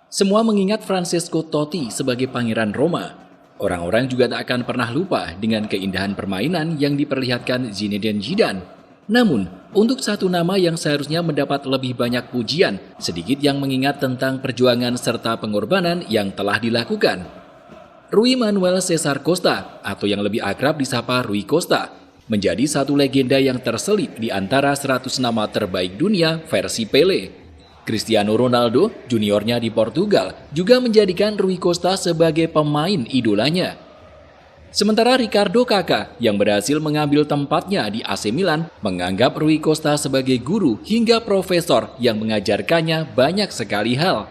Semua mengingat Francesco Totti sebagai pangeran Roma. Orang-orang juga tak akan pernah lupa dengan keindahan permainan yang diperlihatkan Zinedine Zidane. Namun, untuk satu nama yang seharusnya mendapat lebih banyak pujian, sedikit yang mengingat tentang perjuangan serta pengorbanan yang telah dilakukan. Rui Manuel Cesar Costa, atau yang lebih akrab disapa Rui Costa, menjadi satu legenda yang terselip di antara 100 nama terbaik dunia versi Pele. Cristiano Ronaldo, juniornya di Portugal, juga menjadikan Rui Costa sebagai pemain idolanya. Sementara Ricardo Kakak yang berhasil mengambil tempatnya di AC Milan menganggap Rui Costa sebagai guru hingga profesor yang mengajarkannya banyak sekali hal.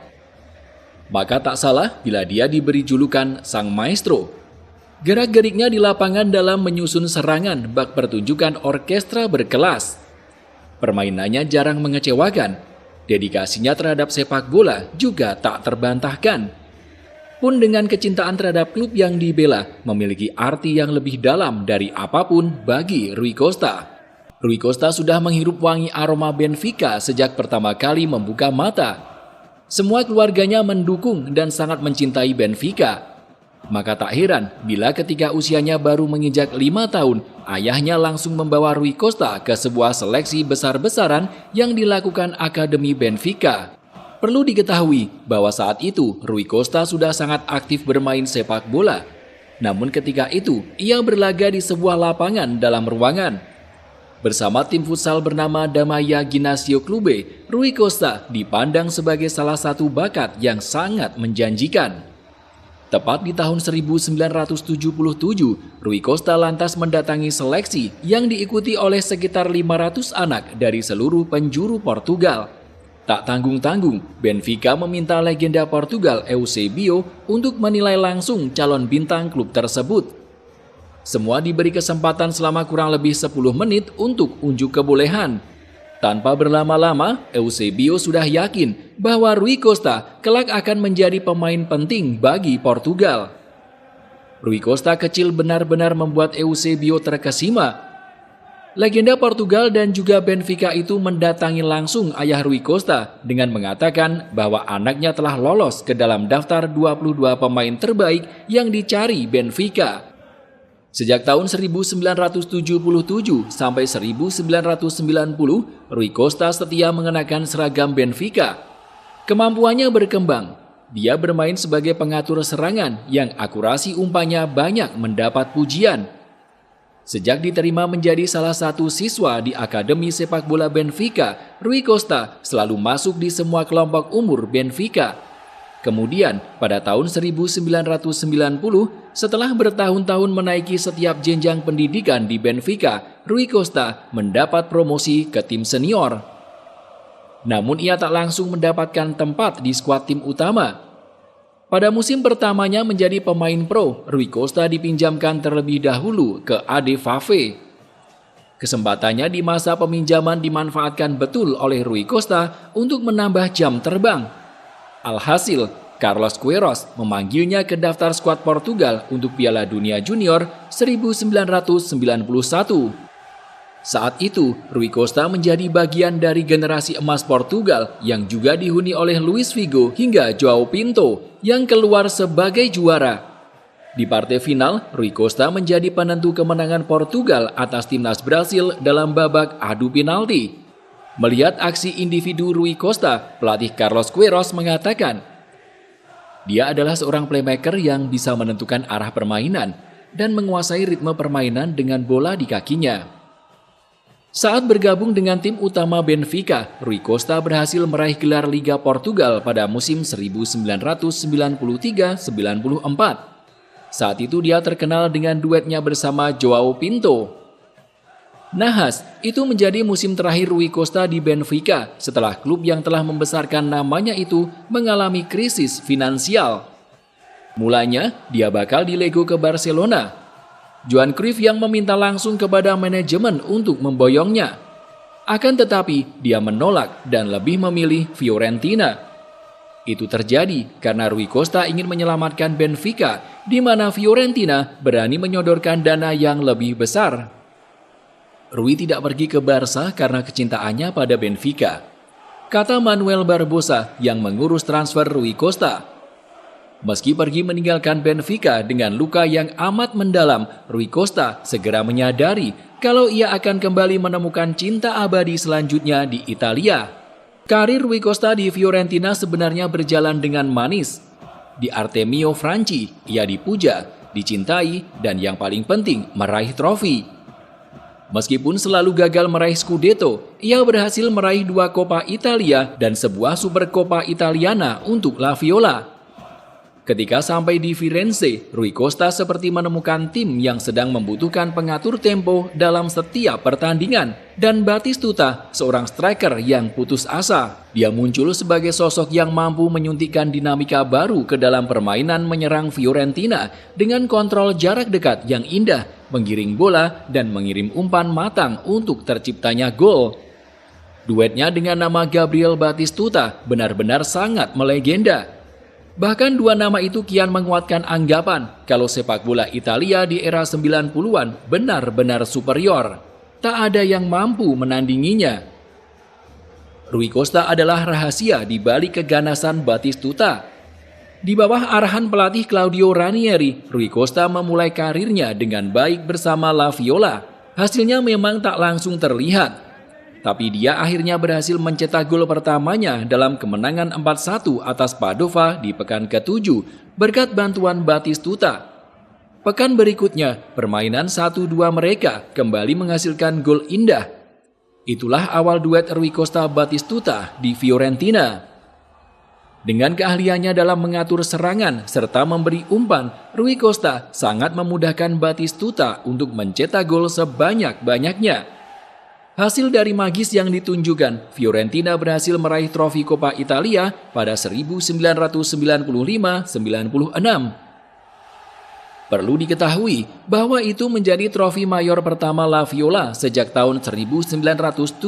Maka tak salah bila dia diberi julukan Sang Maestro. Gerak-geriknya di lapangan dalam menyusun serangan bak pertunjukan orkestra berkelas. Permainannya jarang mengecewakan. Dedikasinya terhadap sepak bola juga tak terbantahkan. Pun dengan kecintaan terhadap klub yang dibela memiliki arti yang lebih dalam dari apapun bagi Rui Costa. Rui Costa sudah menghirup wangi aroma Benfica sejak pertama kali membuka mata. Semua keluarganya mendukung dan sangat mencintai Benfica. Maka tak heran bila ketika usianya baru menginjak 5 tahun, ayahnya langsung membawa Rui Costa ke sebuah seleksi besar-besaran yang dilakukan Akademi Benfica. Perlu diketahui bahwa saat itu Rui Costa sudah sangat aktif bermain sepak bola. Namun ketika itu ia berlaga di sebuah lapangan dalam ruangan. Bersama tim futsal bernama Damaya Ginasio Clube, Rui Costa dipandang sebagai salah satu bakat yang sangat menjanjikan. Tepat di tahun 1977, Rui Costa lantas mendatangi seleksi yang diikuti oleh sekitar 500 anak dari seluruh penjuru Portugal. Tak tanggung-tanggung, Benfica meminta legenda Portugal Eusebio untuk menilai langsung calon bintang klub tersebut. Semua diberi kesempatan selama kurang lebih 10 menit untuk unjuk kebolehan. Tanpa berlama-lama, Eusebio sudah yakin bahwa Rui Costa kelak akan menjadi pemain penting bagi Portugal. Rui Costa kecil benar-benar membuat Eusebio terkesima. Legenda Portugal dan juga Benfica itu mendatangi langsung ayah Rui Costa dengan mengatakan bahwa anaknya telah lolos ke dalam daftar 22 pemain terbaik yang dicari Benfica. Sejak tahun 1977 sampai 1990, Rui Costa setia mengenakan seragam Benfica. Kemampuannya berkembang. Dia bermain sebagai pengatur serangan yang akurasi umpannya banyak mendapat pujian. Sejak diterima menjadi salah satu siswa di Akademi Sepak Bola Benfica, Rui Costa selalu masuk di semua kelompok umur Benfica. Kemudian, pada tahun 1990, setelah bertahun-tahun menaiki setiap jenjang pendidikan di Benfica, Rui Costa mendapat promosi ke tim senior. Namun ia tak langsung mendapatkan tempat di skuad tim utama. Pada musim pertamanya menjadi pemain pro, Rui Costa dipinjamkan terlebih dahulu ke AD Fafe. Kesempatannya di masa peminjaman dimanfaatkan betul oleh Rui Costa untuk menambah jam terbang. Alhasil, Carlos Queiroz memanggilnya ke daftar skuad Portugal untuk Piala Dunia Junior 1991. Saat itu, Rui Costa menjadi bagian dari generasi emas Portugal yang juga dihuni oleh Luis Figo hingga Joao Pinto yang keluar sebagai juara. Di partai final, Rui Costa menjadi penentu kemenangan Portugal atas timnas Brasil dalam babak adu penalti. Melihat aksi individu Rui Costa, pelatih Carlos Queiroz mengatakan, dia adalah seorang playmaker yang bisa menentukan arah permainan dan menguasai ritme permainan dengan bola di kakinya. Saat bergabung dengan tim utama Benfica, Rui Costa berhasil meraih gelar Liga Portugal pada musim 1993-94. Saat itu dia terkenal dengan duetnya bersama Joao Pinto. Nahas, itu menjadi musim terakhir Rui Costa di Benfica setelah klub yang telah membesarkan namanya itu mengalami krisis finansial. Mulanya, dia bakal dilego ke Barcelona. Johan Cruyff yang meminta langsung kepada manajemen untuk memboyongnya. Akan tetapi, dia menolak dan lebih memilih Fiorentina. Itu terjadi karena Rui Costa ingin menyelamatkan Benfica, di mana Fiorentina berani menyodorkan dana yang lebih besar. Rui tidak pergi ke Barca karena kecintaannya pada Benfica. kata Manuel Barbosa yang mengurus transfer Rui Costa. Meski pergi meninggalkan Benfica dengan luka yang amat mendalam, Rui Costa segera menyadari kalau ia akan kembali menemukan cinta abadi selanjutnya di Italia. Karir Rui Costa di Fiorentina sebenarnya berjalan dengan manis. Di Artemio Franchi, ia dipuja, dicintai, dan yang paling penting, meraih trofi. Meskipun selalu gagal meraih Scudetto, ia berhasil meraih 2 Coppa Italia dan sebuah Supercoppa Italiana untuk La Viola. Ketika sampai di Firenze, Rui Costa seperti menemukan tim yang sedang membutuhkan pengatur tempo dalam setiap pertandingan. Dan Batistuta, seorang striker yang putus asa. Dia muncul sebagai sosok yang mampu menyuntikkan dinamika baru ke dalam permainan menyerang Fiorentina dengan kontrol jarak dekat yang indah, menggiring bola dan mengirim umpan matang untuk terciptanya gol. Duetnya dengan nama Gabriel Batistuta benar-benar sangat melegenda. Bahkan 2 nama itu kian menguatkan anggapan kalau sepak bola Italia di era 90-an benar-benar superior. Tak ada yang mampu menandinginya. Rui Costa adalah rahasia di balik keganasan Batistuta. Di bawah arahan pelatih Claudio Ranieri, Rui Costa memulai karirnya dengan baik bersama La Viola. Hasilnya memang tak langsung terlihat. Tapi dia akhirnya berhasil mencetak gol pertamanya dalam kemenangan 4-1 atas Padova di pekan ke-7 berkat bantuan Batistuta. Pekan berikutnya, permainan 1-2 mereka kembali menghasilkan gol indah. Itulah awal duet Rui Costa-Batistuta di Fiorentina. Dengan keahliannya dalam mengatur serangan serta memberi umpan, Rui Costa sangat memudahkan Batistuta untuk mencetak gol sebanyak-banyaknya. Hasil dari magis yang ditunjukkan, Fiorentina berhasil meraih trofi Coppa Italia pada 1995-96. Perlu diketahui bahwa itu menjadi trofi mayor pertama La Viola sejak tahun 1975.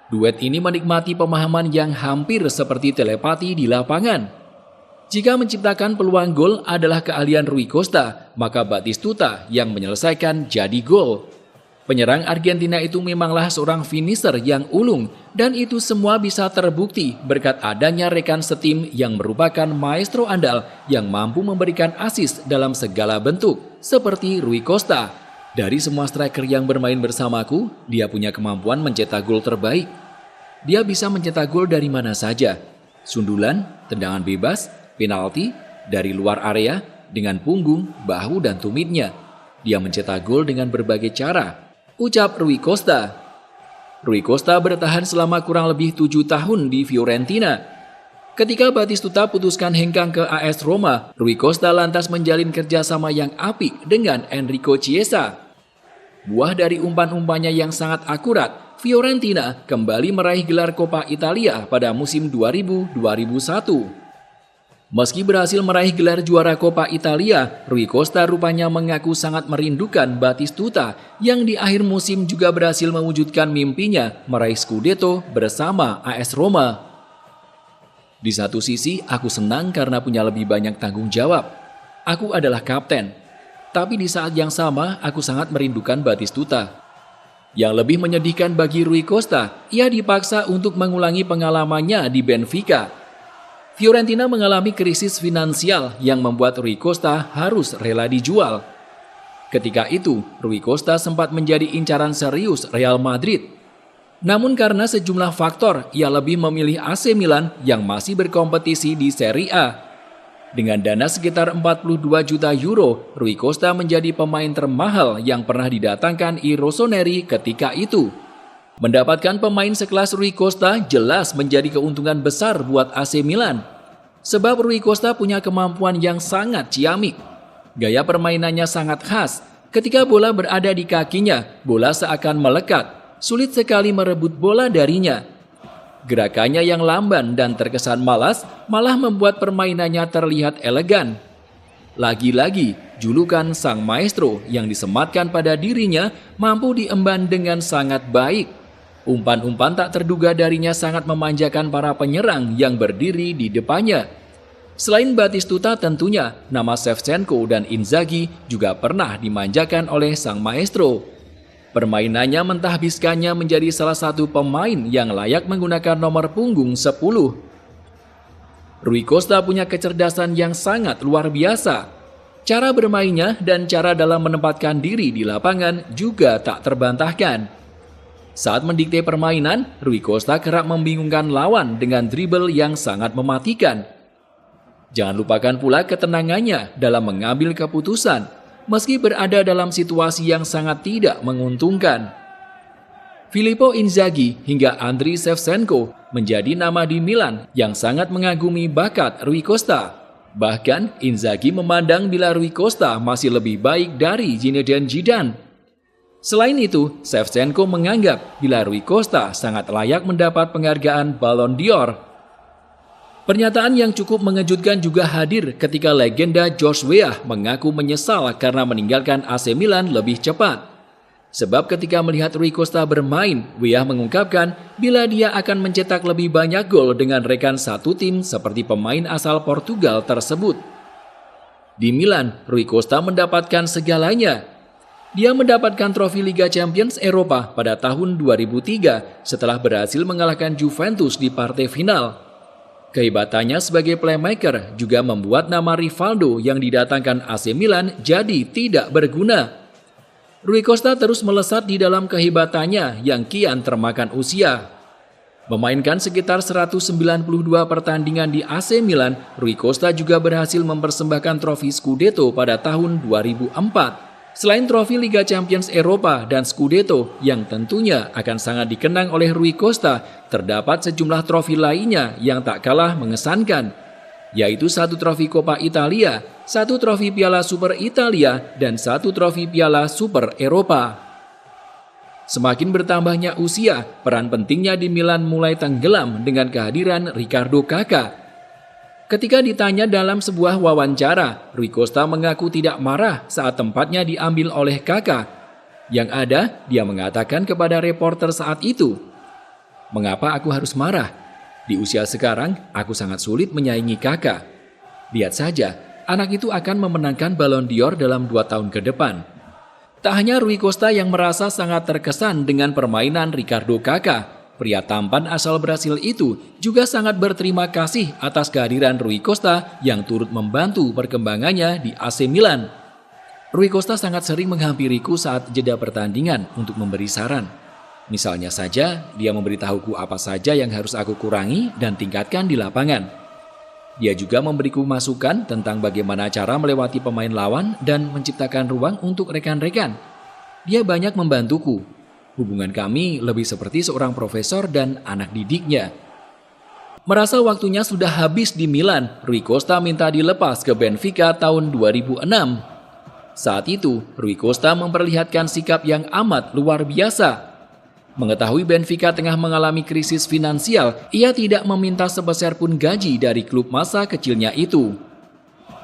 Duet ini menikmati pemahaman yang hampir seperti telepati di lapangan. Jika menciptakan peluang gol adalah keahlian Rui Costa, maka Batistuta yang menyelesaikan jadi gol. Penyerang Argentina itu memanglah seorang finisher yang ulung dan itu semua bisa terbukti berkat adanya rekan setim yang merupakan maestro andal yang mampu memberikan assist dalam segala bentuk seperti Rui Costa. Dari semua striker yang bermain bersamaku, dia punya kemampuan mencetak gol terbaik. Dia bisa mencetak gol dari mana saja. Sundulan, tendangan bebas, penalti, dari luar area, dengan punggung, bahu dan tumitnya. Dia mencetak gol dengan berbagai cara. Ucap Rui Costa. Rui Costa bertahan selama kurang lebih 7 tahun di Fiorentina. Ketika Batistuta putuskan hengkang ke AS Roma, Rui Costa lantas menjalin kerjasama yang apik dengan Enrico Chiesa. Buah dari umpan-umpannya yang sangat akurat, Fiorentina kembali meraih gelar Coppa Italia pada musim 2000-2001. Meski berhasil meraih gelar juara Coppa Italia, Rui Costa rupanya mengaku sangat merindukan Batistuta yang di akhir musim juga berhasil mewujudkan mimpinya meraih Scudetto bersama AS Roma. Di satu sisi, aku senang karena punya lebih banyak tanggung jawab. Aku adalah kapten. Tapi di saat yang sama, aku sangat merindukan Batistuta. Yang lebih menyedihkan bagi Rui Costa, ia dipaksa untuk mengulangi pengalamannya di Benfica. Fiorentina mengalami krisis finansial yang membuat Rui Costa harus rela dijual. Ketika itu, Rui Costa sempat menjadi incaran serius Real Madrid. Namun karena sejumlah faktor, ia lebih memilih AC Milan yang masih berkompetisi di Serie A. Dengan dana sekitar 42 juta euro, Rui Costa menjadi pemain termahal yang pernah didatangkan I Rossoneri ketika itu. Mendapatkan pemain sekelas Rui Costa jelas menjadi keuntungan besar buat AC Milan. Sebab Rui Costa punya kemampuan yang sangat ciamik. Gaya permainannya sangat khas. Ketika bola berada di kakinya, bola seakan melekat. Sulit sekali merebut bola darinya. Gerakannya yang lamban dan terkesan malas malah membuat permainannya terlihat elegan. Lagi-lagi, julukan sang maestro yang disematkan pada dirinya mampu diemban dengan sangat baik. Umpan-umpan tak terduga darinya sangat memanjakan para penyerang yang berdiri di depannya. Selain Batistuta tentunya, nama Shevchenko dan Inzaghi juga pernah dimanjakan oleh sang maestro. Permainannya mentahbiskannya menjadi salah satu pemain yang layak menggunakan nomor punggung 10. Rui Costa punya kecerdasan yang sangat luar biasa. Cara bermainnya dan cara dalam menempatkan diri di lapangan juga tak terbantahkan. Saat mendikte permainan, Rui Costa kerap membingungkan lawan dengan dribble yang sangat mematikan. Jangan lupakan pula ketenangannya dalam mengambil keputusan, meski berada dalam situasi yang sangat tidak menguntungkan. Filippo Inzaghi hingga Andriy Shevchenko menjadi nama di Milan yang sangat mengagumi bakat Rui Costa. Bahkan Inzaghi memandang bila Rui Costa masih lebih baik dari Zinedine Zidane. Selain itu, Shevchenko menganggap bila Rui Costa sangat layak mendapat penghargaan Ballon d'Or. Pernyataan yang cukup mengejutkan juga hadir ketika legenda George Weah mengaku menyesal karena meninggalkan AC Milan lebih cepat. Sebab ketika melihat Rui Costa bermain, Weah mengungkapkan bila dia akan mencetak lebih banyak gol dengan rekan satu tim seperti pemain asal Portugal tersebut. Di Milan, Rui Costa mendapatkan segalanya. Dia mendapatkan trofi Liga Champions Eropa pada tahun 2003 setelah berhasil mengalahkan Juventus di partai final. Kehebatannya sebagai playmaker juga membuat nama Rivaldo yang didatangkan AC Milan jadi tidak berguna. Rui Costa terus melesat di dalam kehebatannya yang kian termakan usia. Memainkan sekitar 192 pertandingan di AC Milan, Rui Costa juga berhasil mempersembahkan trofi Scudetto pada tahun 2004. Selain trofi Liga Champions Eropa dan Scudetto yang tentunya akan sangat dikenang oleh Rui Costa, terdapat sejumlah trofi lainnya yang tak kalah mengesankan, yaitu 1 trofi Coppa Italia, 1 trofi Piala Super Italia, dan 1 trofi Piala Super Eropa. Semakin bertambahnya usia, peran pentingnya di Milan mulai tenggelam dengan kehadiran Ricardo Kakà. Ketika ditanya dalam sebuah wawancara, Rui Costa mengaku tidak marah saat tempatnya diambil oleh Kakà. Yang ada, dia mengatakan kepada reporter saat itu, "Mengapa aku harus marah? Di usia sekarang, aku sangat sulit menyaingi Kakà. Lihat saja, anak itu akan memenangkan Ballon d'Or dalam 2 tahun ke depan." Tak hanya Rui Costa yang merasa sangat terkesan dengan permainan Ricardo Kakà, pria tampan asal Brasil itu juga sangat berterima kasih atas kehadiran Rui Costa yang turut membantu perkembangannya di AC Milan. Rui Costa sangat sering menghampiriku saat jeda pertandingan untuk memberi saran. Misalnya saja, dia memberitahuku apa saja yang harus aku kurangi dan tingkatkan di lapangan. Dia juga memberiku masukan tentang bagaimana cara melewati pemain lawan dan menciptakan ruang untuk rekan-rekan. Dia banyak membantuku. Hubungan kami lebih seperti seorang profesor dan anak didiknya. Merasa waktunya sudah habis di Milan, Rui Costa minta dilepas ke Benfica tahun 2006. Saat itu, Rui Costa memperlihatkan sikap yang amat luar biasa. Mengetahui Benfica tengah mengalami krisis finansial, ia tidak meminta sebesar pun gaji dari klub masa kecilnya itu.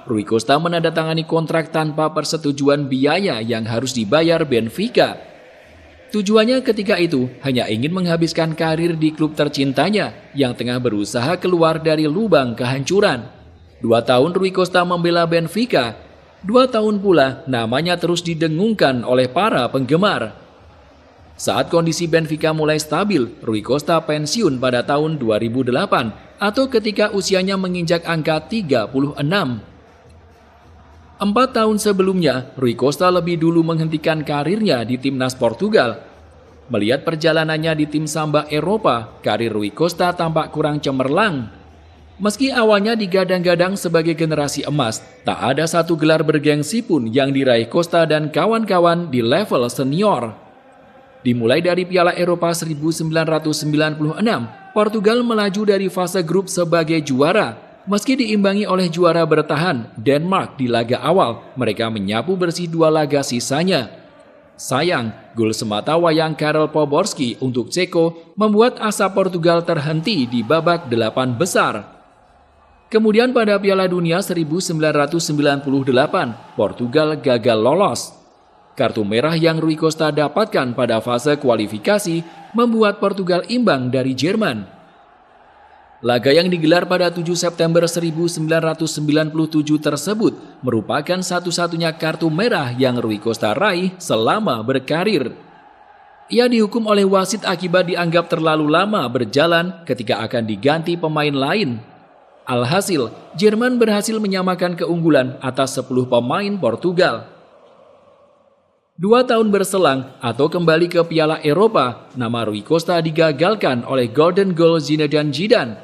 Rui Costa menandatangani kontrak tanpa persetujuan biaya yang harus dibayar Benfica. Tujuannya ketika itu hanya ingin menghabiskan karir di klub tercintanya yang tengah berusaha keluar dari lubang kehancuran. 2 tahun Rui Costa membela Benfica. 2 tahun pula namanya terus didengungkan oleh para penggemar. Saat kondisi Benfica mulai stabil, Rui Costa pensiun pada tahun 2008 atau ketika usianya menginjak angka 36. 4 tahun sebelumnya, Rui Costa lebih dulu menghentikan karirnya di timnas Portugal. Melihat perjalanannya di tim Samba Eropa, karir Rui Costa tampak kurang cemerlang. Meski awalnya digadang-gadang sebagai generasi emas, tak ada satu gelar bergengsi pun yang diraih Costa dan kawan-kawan di level senior. Dimulai dari Piala Eropa 1996, Portugal melaju dari fase grup sebagai juara. Meski diimbangi oleh juara bertahan, Denmark di laga awal, mereka menyapu bersih 2 laga sisanya. Sayang, gol semata wayang Karel Poborski untuk Ceko membuat asa Portugal terhenti di babak 8 besar. Kemudian pada Piala Dunia 1998, Portugal gagal lolos. Kartu merah yang Rui Costa dapatkan pada fase kualifikasi membuat Portugal imbang dari Jerman. Laga yang digelar pada 7 September 1997 tersebut merupakan satu-satunya kartu merah yang Rui Costa raih selama berkarir. Ia dihukum oleh wasit akibat dianggap terlalu lama berjalan ketika akan diganti pemain lain. Alhasil, Jerman berhasil menyamakan keunggulan atas 10 pemain Portugal. 2 tahun berselang atau kembali ke Piala Eropa, nama Rui Costa digagalkan oleh Golden Goal Zinedine Zidane.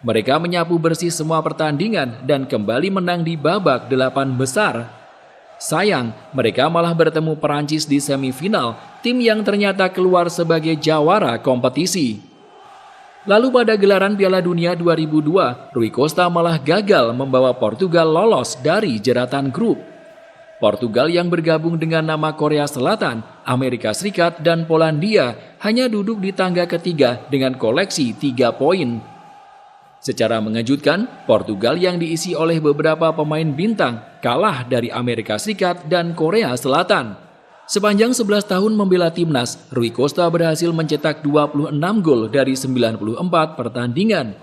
Mereka menyapu bersih semua pertandingan dan kembali menang di babak 8 besar. Sayang, mereka malah bertemu Perancis di semifinal, tim yang ternyata keluar sebagai jawara kompetisi. Lalu pada gelaran Piala Dunia 2002, Rui Costa malah gagal membawa Portugal lolos dari jeratan grup. Portugal yang bergabung dengan nama Korea Selatan, Amerika Serikat, dan Polandia hanya duduk di tangga ketiga dengan koleksi 3 poin. Secara mengejutkan, Portugal yang diisi oleh beberapa pemain bintang kalah dari Amerika Serikat dan Korea Selatan. Sepanjang 11 tahun membela timnas, Rui Costa berhasil mencetak 26 gol dari 94 pertandingan.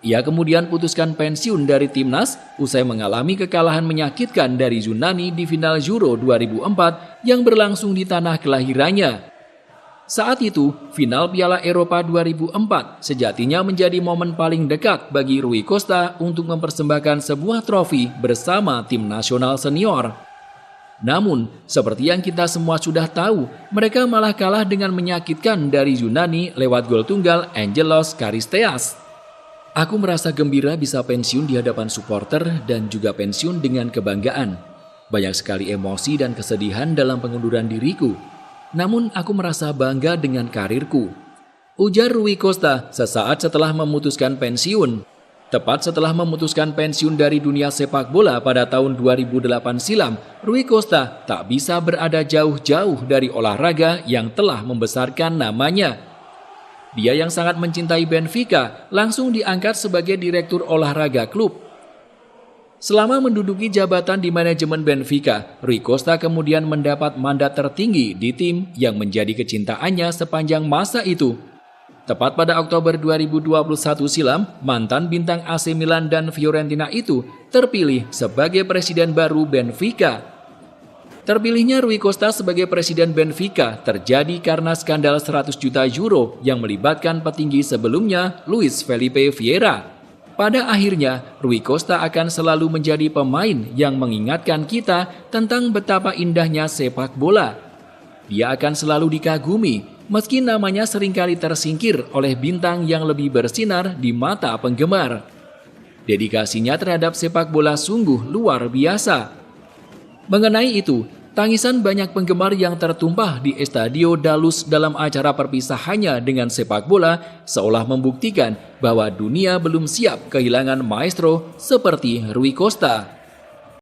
Ia kemudian putuskan pensiun dari timnas usai mengalami kekalahan menyakitkan dari Yunani di final Euro 2004 yang berlangsung di tanah kelahirannya. Saat itu, final Piala Eropa 2004 sejatinya menjadi momen paling dekat bagi Rui Costa untuk mempersembahkan sebuah trofi bersama tim nasional senior. Namun, seperti yang kita semua sudah tahu, mereka malah kalah dengan menyakitkan dari Yunani lewat gol tunggal Angelos Charisteas. Aku merasa gembira bisa pensiun di hadapan supporter dan juga pensiun dengan kebanggaan. Banyak sekali emosi dan kesedihan dalam pengunduran diriku. Namun aku merasa bangga dengan karirku, ujar Rui Costa sesaat setelah memutuskan pensiun. Tepat setelah memutuskan pensiun dari dunia sepak bola pada tahun 2008 silam, Rui Costa tak bisa berada jauh-jauh dari olahraga yang telah membesarkan namanya. Dia yang sangat mencintai Benfica langsung diangkat sebagai direktur olahraga klub. Selama menduduki jabatan di manajemen Benfica, Rui Costa kemudian mendapat mandat tertinggi di tim yang menjadi kecintaannya sepanjang masa itu. Tepat pada Oktober 2021 silam, mantan bintang AC Milan dan Fiorentina itu terpilih sebagai presiden baru Benfica. Terpilihnya Rui Costa sebagai presiden Benfica terjadi karena skandal 100 juta euro yang melibatkan petinggi sebelumnya Luis Felipe Vieira. Pada akhirnya, Rui Costa akan selalu menjadi pemain yang mengingatkan kita tentang betapa indahnya sepak bola. Dia akan selalu dikagumi, meski namanya seringkali tersingkir oleh bintang yang lebih bersinar di mata penggemar. Dedikasinya terhadap sepak bola sungguh luar biasa. Mengenai itu, tangisan banyak penggemar yang tertumpah di Estadio da Luz dalam acara perpisahannya dengan sepak bola seolah membuktikan bahwa dunia belum siap kehilangan maestro seperti Rui Costa.